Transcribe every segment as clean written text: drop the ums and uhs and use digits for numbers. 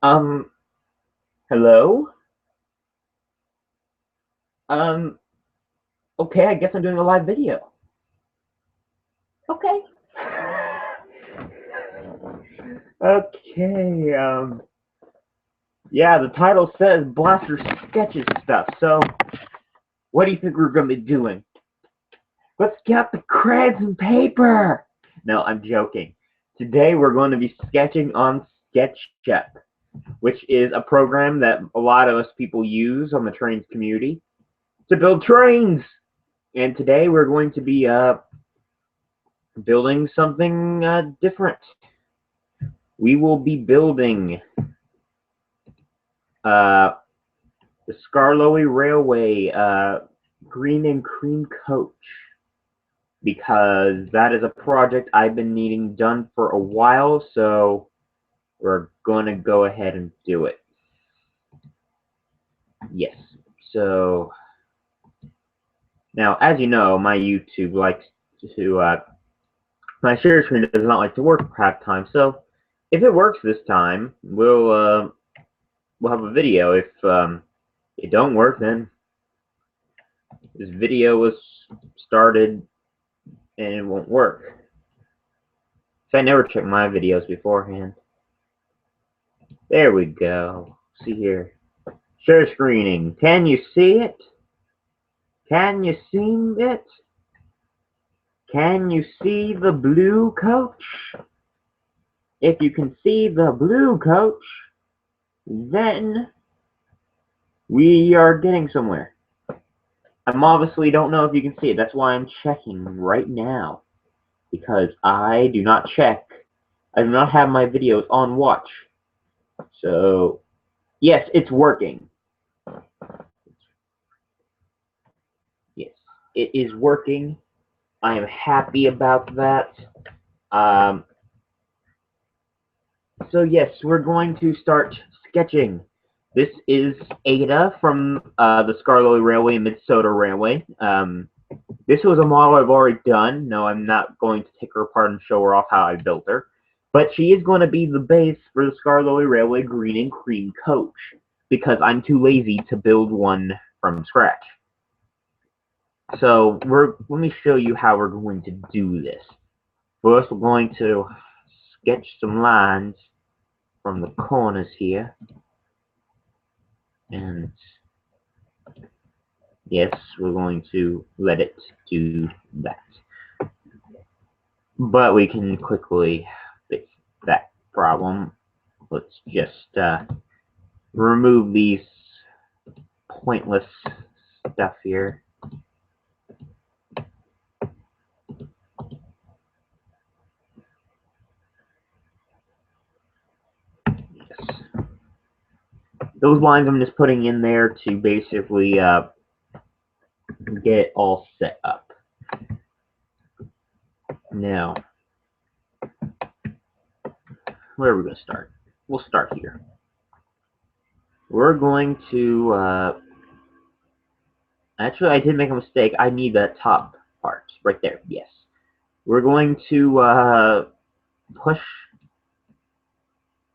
Um, hello? Um, okay, I guess I'm doing a live video. Okay. Okay, yeah, the title says Blaster Sketches stuff, so what do you think we're gonna be doing? Let's get the crayons and paper! No, I'm joking. Today we're going to be sketching on SketchUp, which is a program that a lot of us people use on the trains community to build trains. And today we're going to be building something different. We will be building uh, the Skarloey Railway green and cream coach, because that is a project I've been needing done for a while, so we're going to go ahead and do it. Yes. So now, as you know, my YouTube likes to my share screen does not like to work half time, so if it works this time, we'll have a video. If it don't work, then this video was started and it won't work. So I never check my videos beforehand. There we go. See here. Share screening. Can you see it? Can you see it? Can you see the blue coach? If you can see the blue coach, then we are getting somewhere. I obviously don't know if you can see it. That's why I'm checking right now, because I do not check. I do not have my videos on watch. So, yes, it's working. Yes, it is working. I am happy about that. So yes, we're going to start sketching. This is Ada from the Skarloey Railway and Minnesota Railway. This was a model I've already done. No, I'm not going to take her apart and show her off how I built her. But she is going to be the base for the Skarloey Railway green and cream coach, because I'm too lazy to build one from scratch. So let me show you how we're going to do this. First, we're going to sketch some lines from the corners here. And yes, we're going to let it do that. But we can quickly fix that problem. Let's just remove these pointless stuff here. Yes. Those lines I'm just putting in there to basically get it all set up. Now, where are we going to start? We'll start here. We're going to actually, I did make a mistake. I need that top part right there. Yes. We're going to push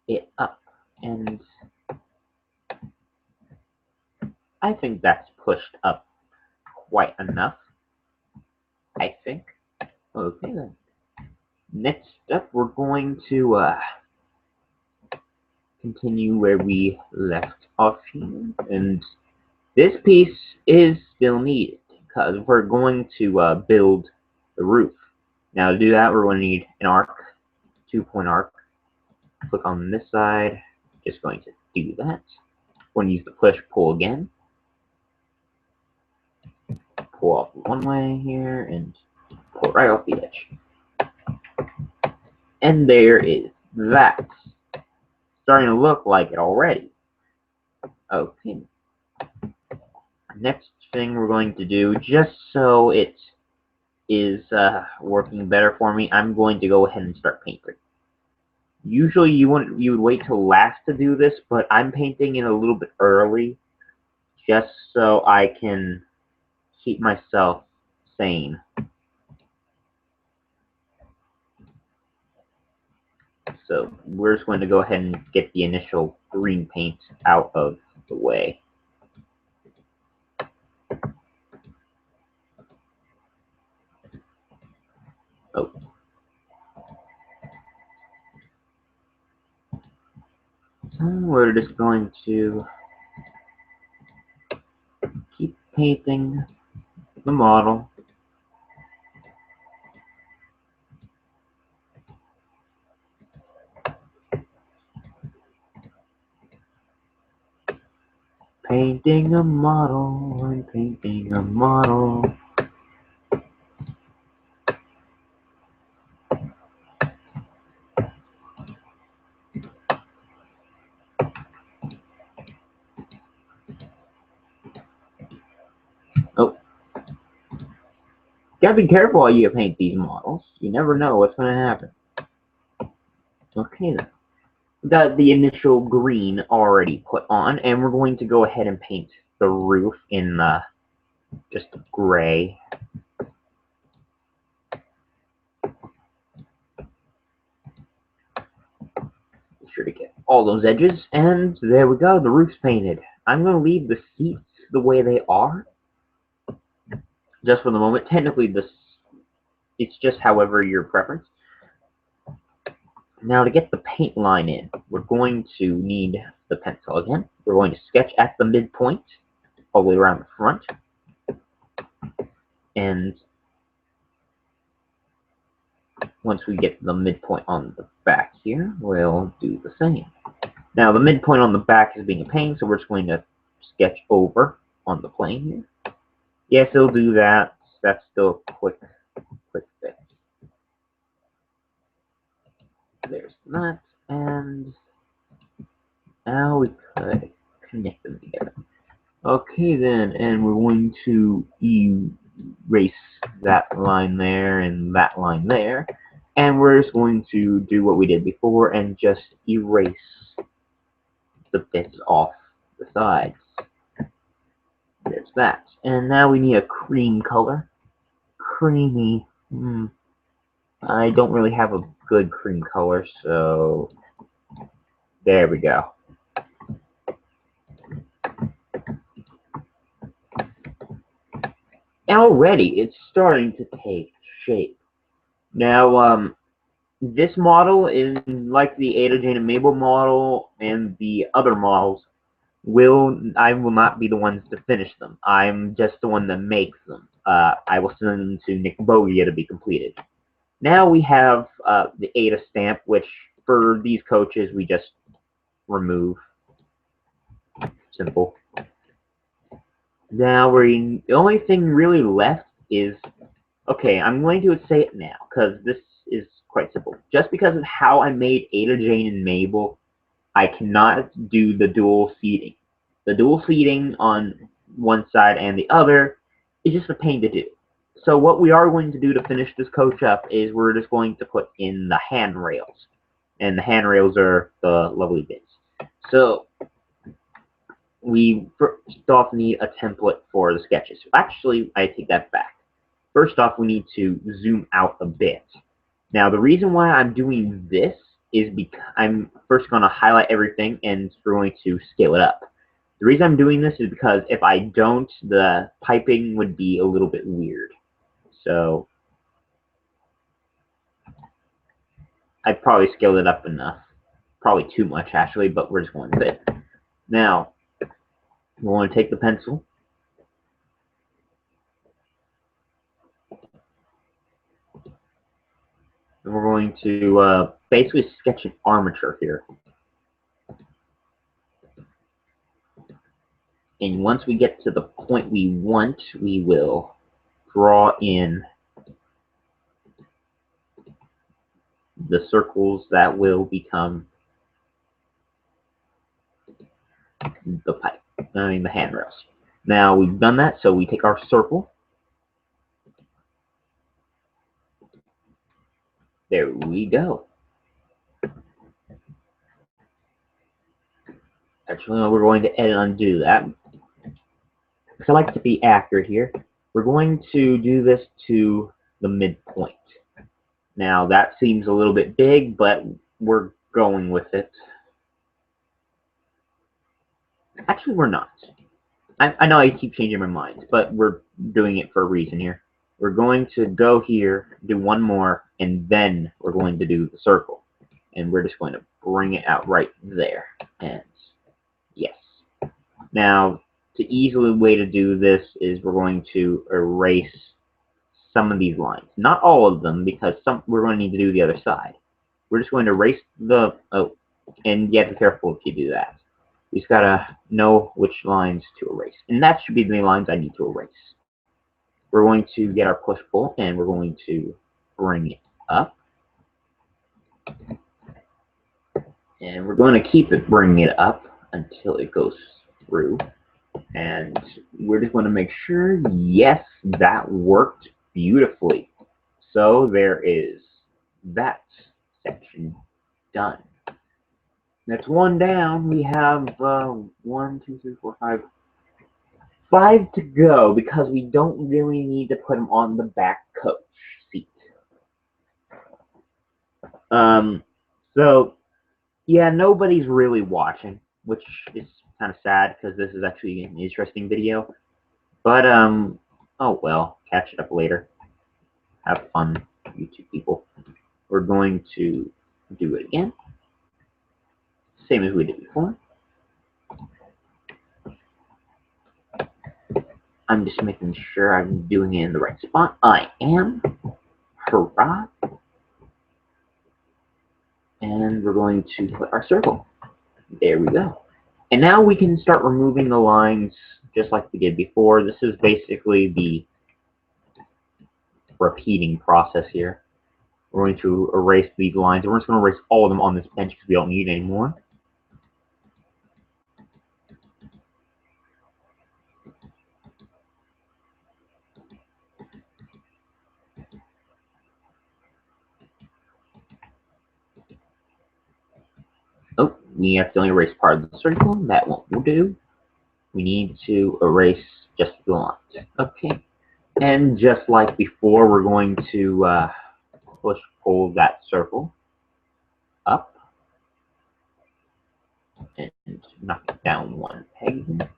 it up, and I think that's pushed up quite enough. I think. Okay then. Next up, we're going to continue where we left off here, and this piece is still needed because we're going to build the roof. Now to do that, we're going to need an arc, 2-point arc. Click on this side. Just going to do that. We're going to use the push pull again. Pull off one way here and pull right off the edge. And there is that. Starting to look like it already. Okay. Next thing we're going to do, just so it is working better for me, I'm going to go ahead and start painting. Usually you would wait till last to do this, but I'm painting it a little bit early, just so I can keep myself sane. So we're just going to go ahead and get the initial green paint out of the way. Oh. So we're just going to keep painting the model. Painting a model and painting a model. Oh. Gotta be careful while you paint these models. You never know what's going to happen. Okay then. Got the initial green already put on, and we're going to go ahead and paint the roof in just gray. Be sure to get all those edges, and there we go, the roof's painted. I'm going to leave the seats the way they are, just for the moment. Technically, it's just however your preference. Now to get the paint line in, we're going to need the pencil again. We're going to sketch at the midpoint, all the way around the front. And once we get the midpoint on the back here, we'll do the same. Now the midpoint on the back is being a pain, so we're just going to sketch over on the plane here. Yes, it'll do that. That's still a quick fix. There's that, and now we could connect them together. Okay then, and we're going to erase that line there and that line there, and we're just going to do what we did before and just erase the bits off the sides. There's that. And now we need a cream color. Creamy. I don't really have a good cream color, so there we go. Already, it's starting to take shape. Now, this model is like the Ada, Jane, and Mabel model and the other models. I will not be the ones to finish them. I'm just the one that makes them. I will send them to Nick Bogia to be completed. Now we have the Ada stamp, which for these coaches we just remove. Simple. Now the only thing really left is, okay, I'm going to say it now because this is quite simple. Just because of how I made Ada, Jane, and Mabel, I cannot do the dual seating. The dual seating on one side and the other is just a pain to do. So what we are going to do to finish this coach up is we're just going to put in the handrails. And the handrails are the lovely bits. So we first off need a template for the sketches. Actually, I take that back. First off, we need to zoom out a bit. Now, the reason why I'm doing this is because I'm first going to highlight everything and we're going to scale it up. The reason I'm doing this is because if I don't, the piping would be a little bit weird. So I probably scaled it up enough. Probably too much, actually, but we're just going with it. Now, we want to take the pencil. And we're going to basically sketch an armature here. And once we get to the point we want, we will draw in the circles that will become the pipe, the handrails. Now we've done that, so we take our circle. There we go. Actually, no, we're going to edit and undo that. Because I like to be accurate here. We're going to do this to the midpoint. Now that seems a little bit big, but we're going with it. Actually, we're not. I know I keep changing my mind, but we're doing it for a reason here. We're going to go here, do one more, and then we're going to do the circle. And we're just going to bring it out right there. And yes. Now, the easy way to do this is we're going to erase some of these lines. Not all of them, because we're going to need to do the other side. We're just going to erase the, and you have to be careful if you do that. You just gotta know which lines to erase. And that should be the lines I need to erase. We're going to get our push-pull, and we're going to bring it up. And we're going to keep it bringing it up until it goes through. And we're just going to make sure, yes, that worked beautifully. So there is that section done. That's one down. We have 1, 2, 3, 4, 5. 5 to go, because we don't really need to put them on the back coach seat. So yeah, nobody's really watching, which is kind of sad because this is actually an interesting video. But oh well, catch it up later. Have fun, YouTube people. We're going to do it again, same as we did before. I'm just making sure I'm doing it in the right spot. I am. Hurrah. And we're going to put our circle. There we go. And now we can start removing the lines just like we did before. This is basically the repeating process here. We're going to erase these lines. We're just going to erase all of them on this bench because we don't need any more. Oh, we have to only erase part of the circle. That won't do. We need to erase just the lines. Okay. And just like before, we're going to pull that circle up and knock it down one peg.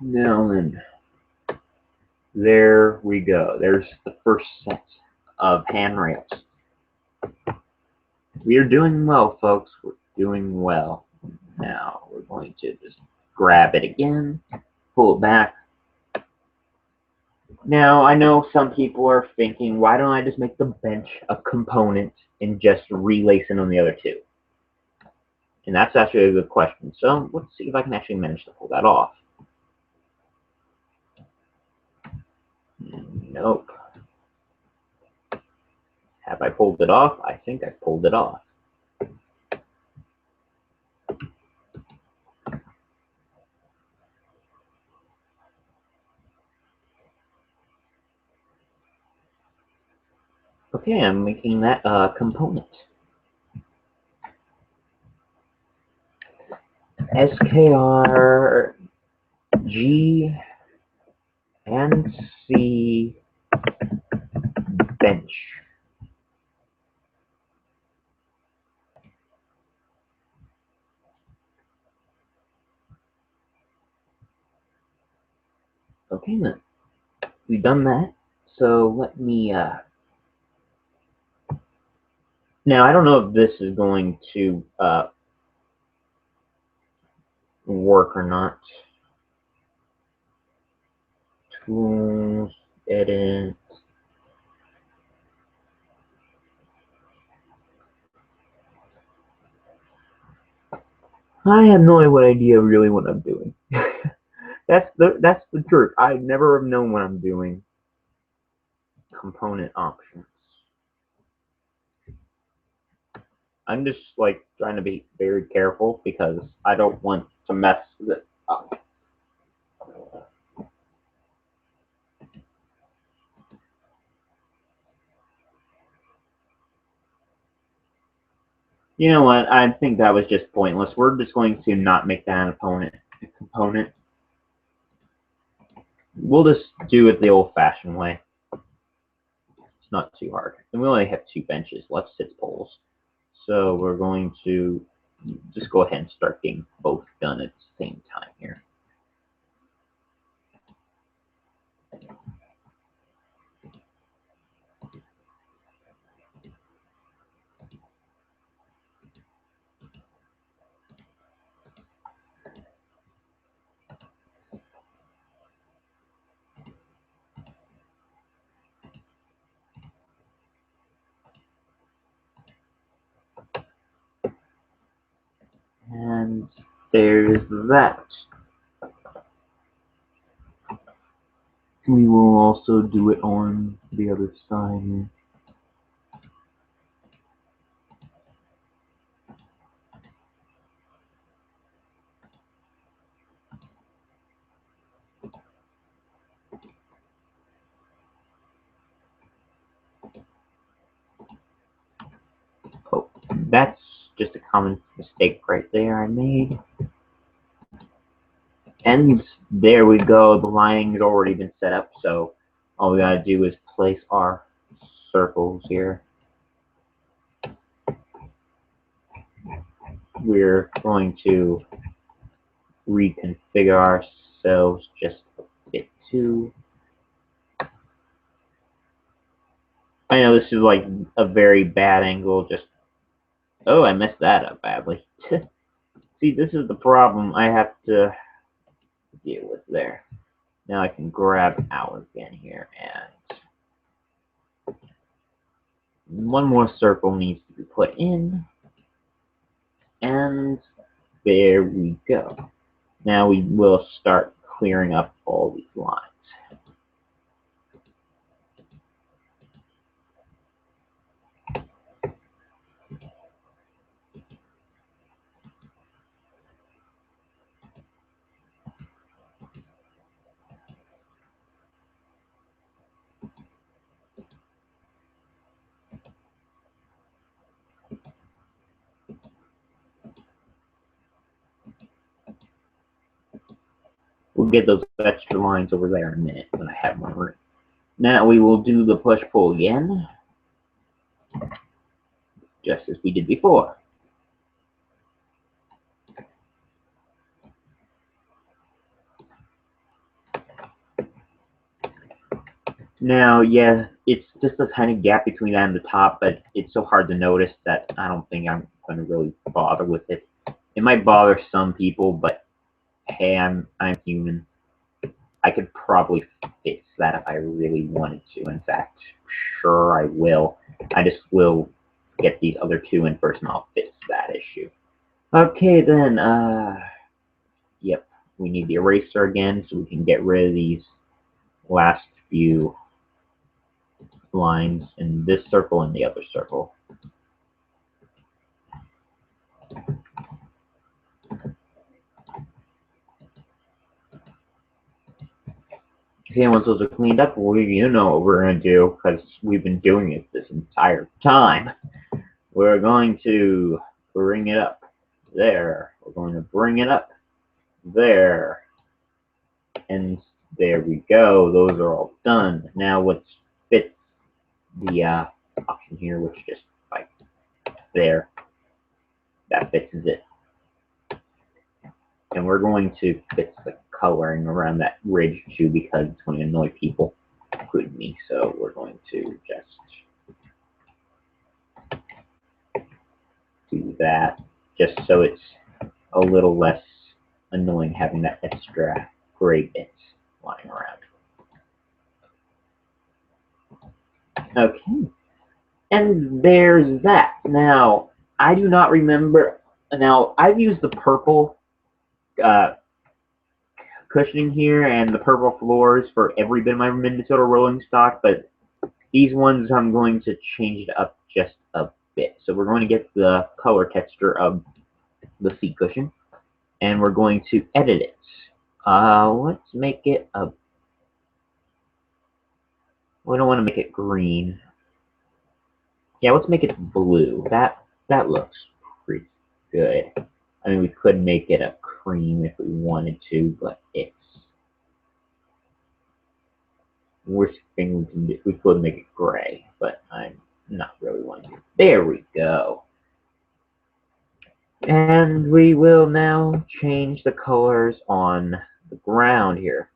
Now then, there we go. There's the first set of handrails. We are doing well, folks. We're doing well. Now we're going to just grab it again, pull it back. Now I know some people are thinking, why don't I just make the bench a component and just relace it on the other two? And that's actually a good question. So let's see if I can actually manage to pull that off. Nope. Have I pulled it off? I think I pulled it off. Okay, I'm making that a component. SKR G and C bench. Okay then, we've done that. So let me now I don't know if this is going to work or not. Tools, edit. I have no idea really what I'm doing. That's the truth. I never have known what I'm doing. Component options. I'm just like trying to be very careful because I don't want to mess it up. You know what? I think that was just pointless. We're just going to not make that an component. We'll just do it the old-fashioned way. It's not too hard. And we only have 2 benches, left 6 poles. So we're going to just go ahead and start getting both done at the same time here. And there's that. We will also do it on the other side here. Oh, that's just a common mistake right there I made. And there we go, the lining has already been set up, so all we gotta do is place our circles here. We're going to reconfigure ourselves just a bit too. I know this is like a very bad angle, just, oh, I messed that up badly. See, this is the problem I have to deal with there. Now I can grab out again here, and one more circle needs to be put in, and there we go. Now we will start clearing up all these lines. We'll get those extra lines over there in a minute when I have more room. Now we will do the push-pull again, just as we did before. Now, yeah, it's just a tiny gap between that and the top, but it's so hard to notice that I don't think I'm going to really bother with it. It might bother some people, but hey, I'm human. I could probably fix that if I really wanted to. In fact, sure I will. I just will get these other 2 in first, and I'll fix that issue. Okay, then, yep, we need the eraser again so we can get rid of these last few lines in this circle and the other circle. Okay, once those are cleaned up, you know what we're going to do, because we've been doing it this entire time. We're going to bring it up there. We're going to bring it up there. And there we go. Those are all done. Now let's fit the option here, which just like there. That fits it. And we're going to fix the coloring around that ridge too, because it's going to annoy people, including me. So we're going to just do that, just so it's a little less annoying having that extra gray bits lying around. Okay, and there's that. Now, I do not remember. Now, I've used the purple cushioning here and the purple floors for every bit of my Minnesota rolling stock, but these ones I'm going to change it up just a bit. So we're going to get the color texture of the seat cushion, and we're going to edit it. Let's make it a. We don't want to make it green. Yeah, let's make it blue. That looks pretty good. I mean, we could make it a cream if we wanted to, but it's worst thing we can do. We could make it gray, but I'm not really wanting to. There we go. And we will now change the colors on the ground here.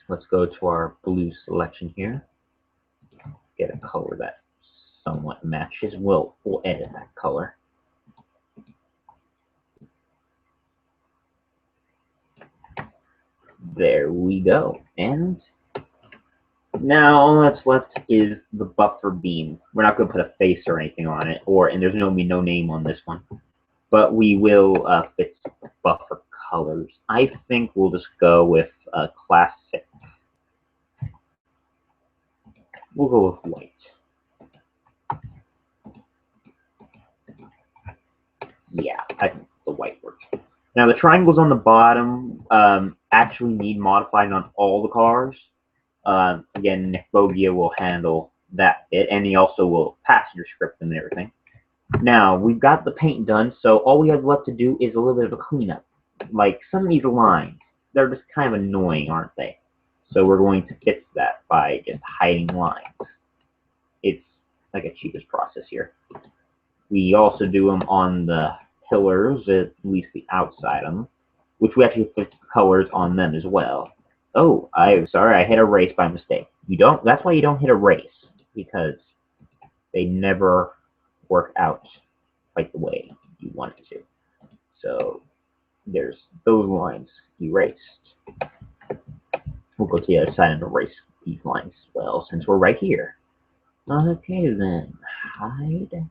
Let's go to our blue selection here. Get a color that somewhat matches. We'll edit that color. There we go. And now all that's left is the buffer beam. We're not going to put a face or anything on it, and there's no name on this one. But we will fix buffer colors. I think we'll just go with classic. We'll go with white. Yeah, I think the white works. Now the triangles on the bottom actually need modifying on all the cars. Again, Nick Bogia will handle that bit, and he also will passenger script them and everything. Now, we've got the paint done, so all we have left to do is a little bit of a cleanup. Like, some of these lines, they're just kind of annoying, aren't they? So we're going to fix that by just hiding lines. It's like a cheapest process here. We also do them on the pillars, at least the outside of them, which we actually fix colors on them as well. Oh, I'm sorry, I hit erase by mistake. That's why you don't hit erase, because they never work out like the way you want it to. So there's those lines erased. We'll go to the other side and erase these lines as well, since we're right here. Okay then, hide.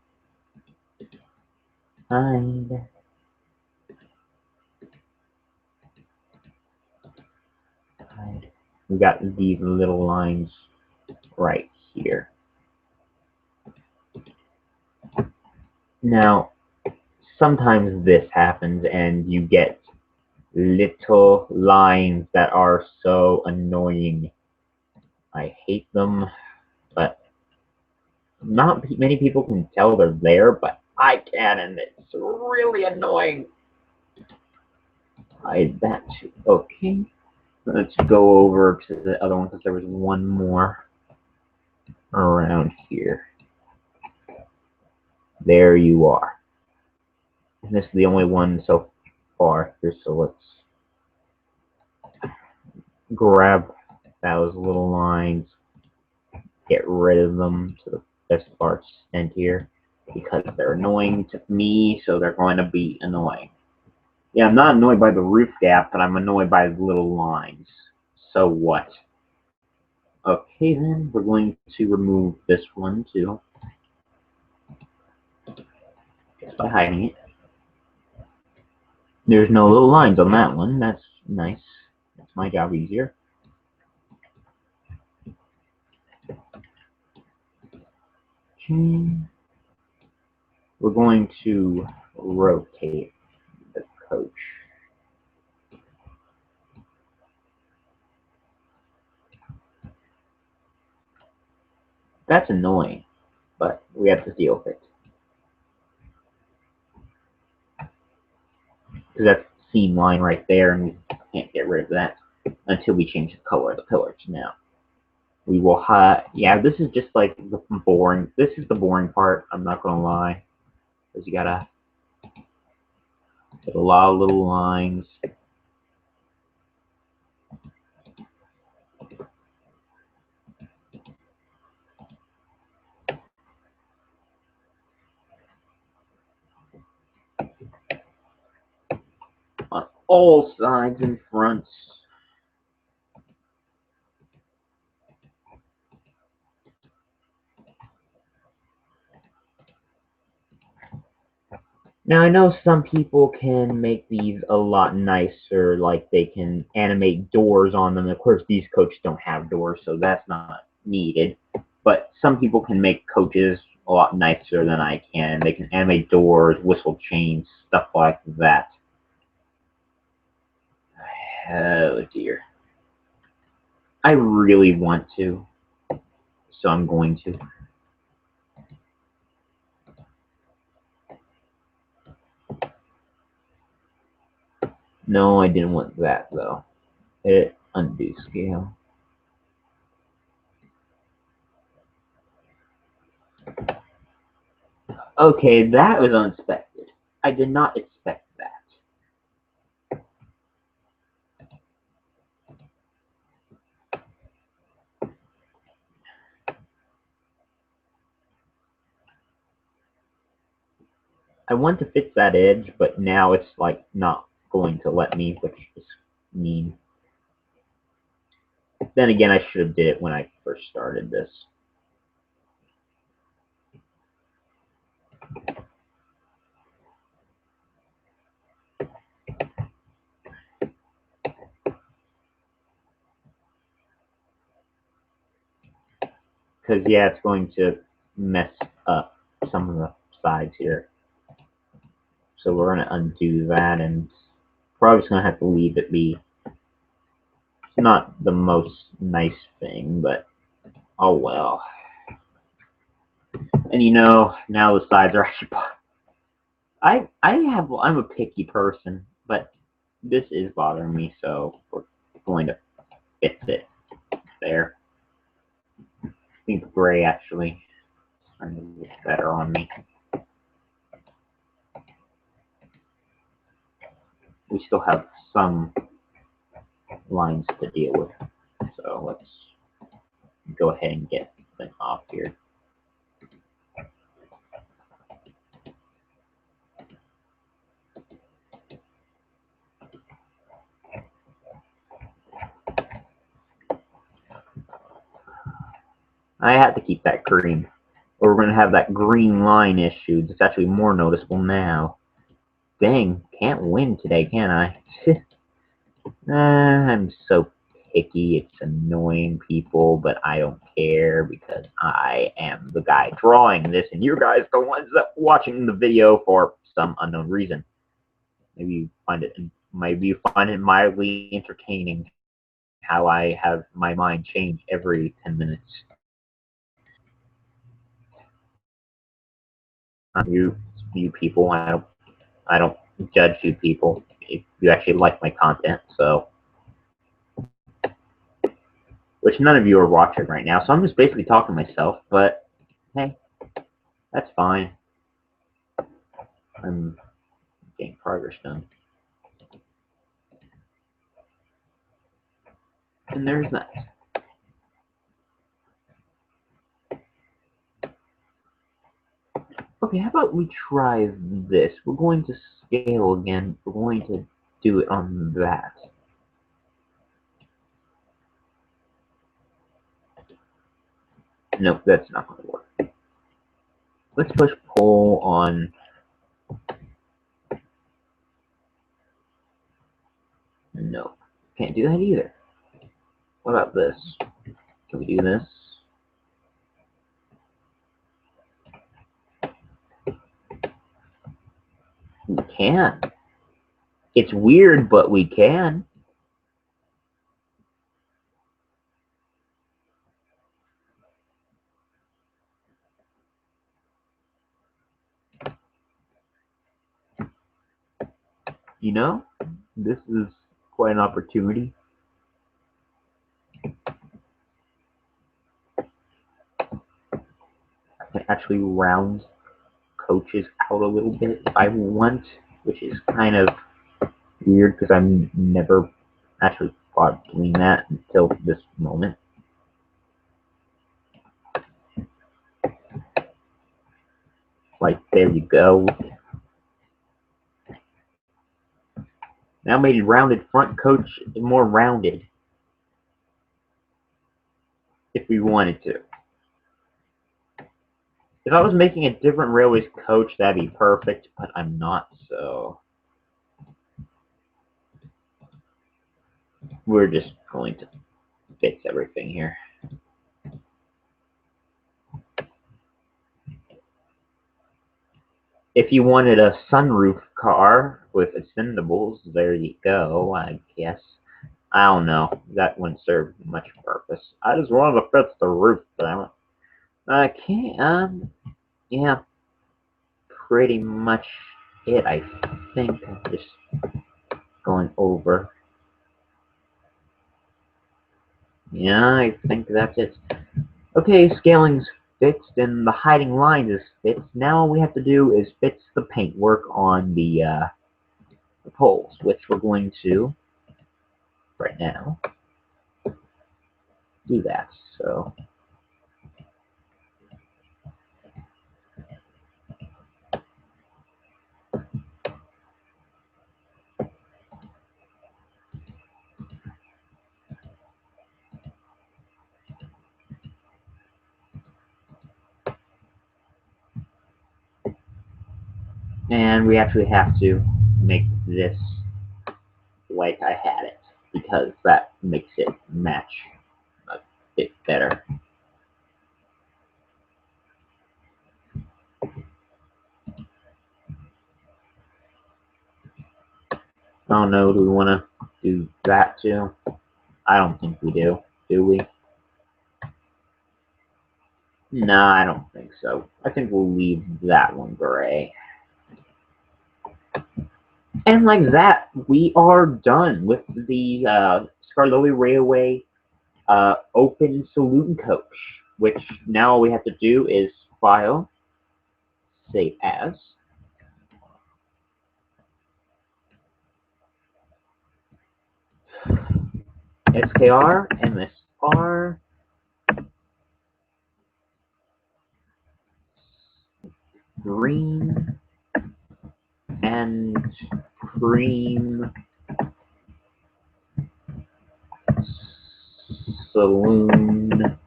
We got these little lines right here. Now, sometimes this happens and you get little lines that are so annoying. I hate them, but not many people can tell they're there, but I can, and it's really annoying. Hide that too. Okay. Let's go over to the other one, because there was one more around here. There you are. And this is the only one so far here, so let's grab those little lines, get rid of them to the best part extent here, because they're annoying to me, so they're going to be annoying. Yeah, I'm not annoyed by the roof gap, but I'm annoyed by the little lines. So what? Okay, then we're going to remove this one too, just by hiding it. There's no little lines on that one. That's nice. That's my job easier. Okay. We're going to rotate the coach. That's annoying, but we have to deal with it. Because that's the seam line right there, and we can't get rid of that until we change the color of the pillars. Now, we will hide. Yeah, this is just like the boring. This is the boring part. I'm not gonna lie, because you gotta put a lot of little lines. On all sides and fronts. Now, I know some people can make these a lot nicer, like they can animate doors on them. Of course, these coaches don't have doors, so that's not needed. But some people can make coaches a lot nicer than I can. They can animate doors, whistle chains, stuff like that. Oh dear. I really want to, so I'm going to. No, I didn't want that though. Hit undo scale. Okay, that was unexpected. I did not expect that. I want to fix that edge, but now it's like not going to let me, which is mean. Then again, I should have did it when I first started this. Because, yeah, it's going to mess up some of the sides here. So we're going to undo that, and probably just going to have to leave it be. It's not the most nice thing, but oh well. And you know, now the sides are actually. I'm a picky person, but this is bothering me, so we're going to fix it there. I think the gray actually looks better on me. We still have some lines to deal with, so let's go ahead and get them off here. I have to keep that green, or we're going to have that green line issue. It's actually more noticeable now. Dang, can't win today, can I? I'm so picky. It's annoying people, but I don't care because I am the guy drawing this, and you guys are the ones that watching the video for some unknown reason. Maybe you find it mildly entertaining how I have my mind change every 10 minutes. You people, I don't judge you people if you actually like my content, so. Which none of you are watching right now, so I'm just basically talking to myself, but hey, that's fine. I'm getting progress done. And there's that. Okay, how about we try this? We're going to scale again. We're going to do it on that. Nope, that's not going to work. Let's push pull on. No, can't do that either. What about this? Can we do this? We can. It's weird, but we can. You know, this is quite an opportunity. I can actually round coaches out a little bit if I want, which is kind of weird because I'm never actually thought of doing that until this moment. Like, there you go. Now made rounded front coach more rounded if we wanted to. If I was making a different Railways coach, that'd be perfect, but I'm not, so we're just going to fix everything here. If you wanted a sunroof car with extendables, there you go, I guess. I don't know. That wouldn't serve much purpose. I just wanted to fix the roof, damn it. I can't, yeah, pretty much it, I think. I'm just going over. Yeah, I think that's it. Okay, scaling's fixed and the hiding lines is fixed. Now all we have to do is fix the paintwork on the poles, which we're going to, right now, do that. So, and we actually have to make this like I had it, because that makes it match a bit better. Oh no, do we want to do that too? I don't think we do. Do we? No, I don't think so. I think we'll leave that one gray. And like that, we are done with the Scarlowy Railway Open Saloon Coach, which now all we have to do is file, save as, SKR, MSR, green, and cream saloon.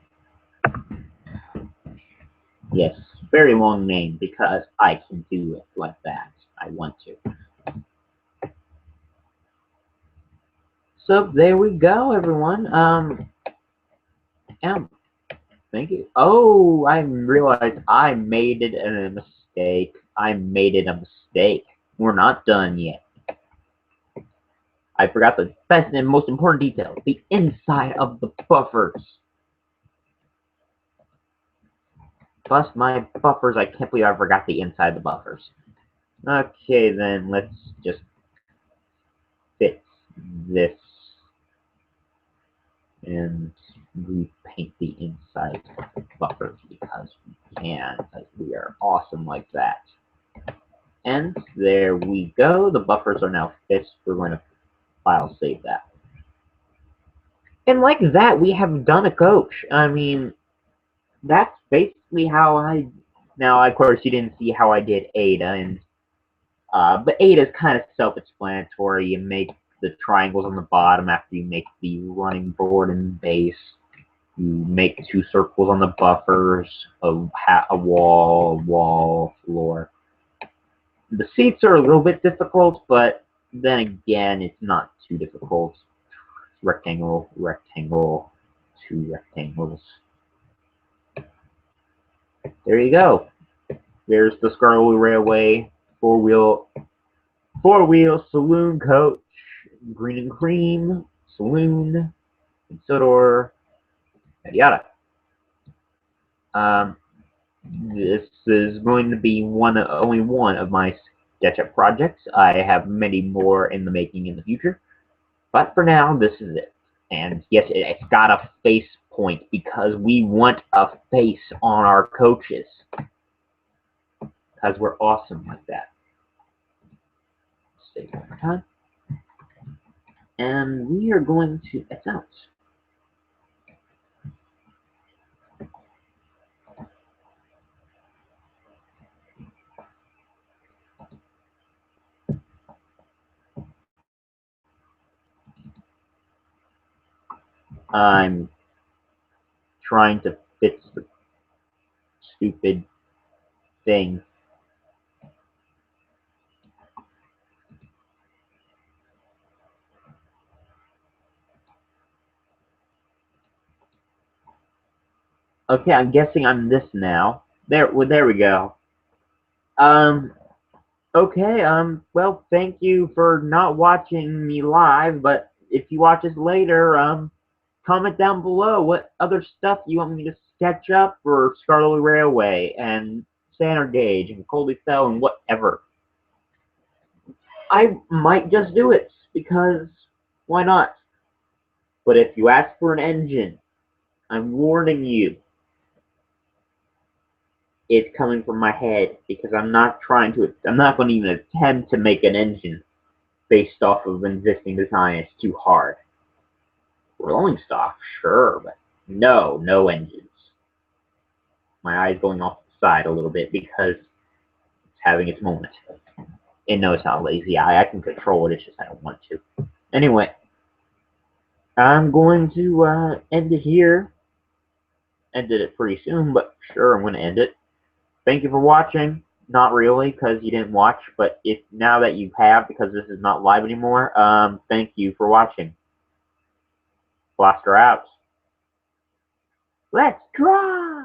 Yes, very long name because I can do it like that. I want to. So there we go, everyone. Thank you. Oh, I realized I made it a mistake. I made it a mistake. We're not done yet. I forgot the best and most important detail, the inside of the buffers. Bust my buffers, I can't believe I forgot the inside of the buffers. Okay, then let's just fix this and repaint the inside of the buffers because we can, because we are awesome like that. And there we go. The buffers are now fixed. We're going to file save that. And like that, we have done a coach. I mean, that's basically how I. Now, of course, you didn't see how I did Ada, and but Ada is kind of self-explanatory. You make the triangles on the bottom after you make the running board and base. You make 2 circles on the buffers, a wall, floor. The seats are a little bit difficult, but then again, it's not too difficult. Rectangle, rectangle, 2 rectangles. There you go. There's the Scarlowy Railway four-wheel saloon coach, green and cream saloon, and Sodor, yada yada. This is going to be only one of my SketchUp projects. I have many more in the making in the future, but for now, this is it. And yes, it's got a face point because we want a face on our coaches because we're awesome like that. Save one more time. And we are going to X out. I'm trying to fix the stupid thing. Okay, I'm guessing I'm this now. There we go. Okay, well, thank you for not watching me live, but if you watch us later, comment down below what other stuff you want me to sketch up for Scarlowy Railway and Standard Gauge and Colby Fell and whatever. I might just do it. because why not? But if you ask for an engine, I'm warning you, it's coming from my head because I'm not going to even attempt to make an engine based off of existing design. It's too hard. Rolling stock, sure, but no engines. My eye's going off the side a little bit because it's having its moment. It knows how lazy I can control it, it's just I don't want to. Anyway, I'm going to end it here. Ended it pretty soon, but sure, I'm going to end it. Thank you for watching. Not really, because you didn't watch, but if now that you have, because this is not live anymore, thank you for watching. Blaster out. Let's drive!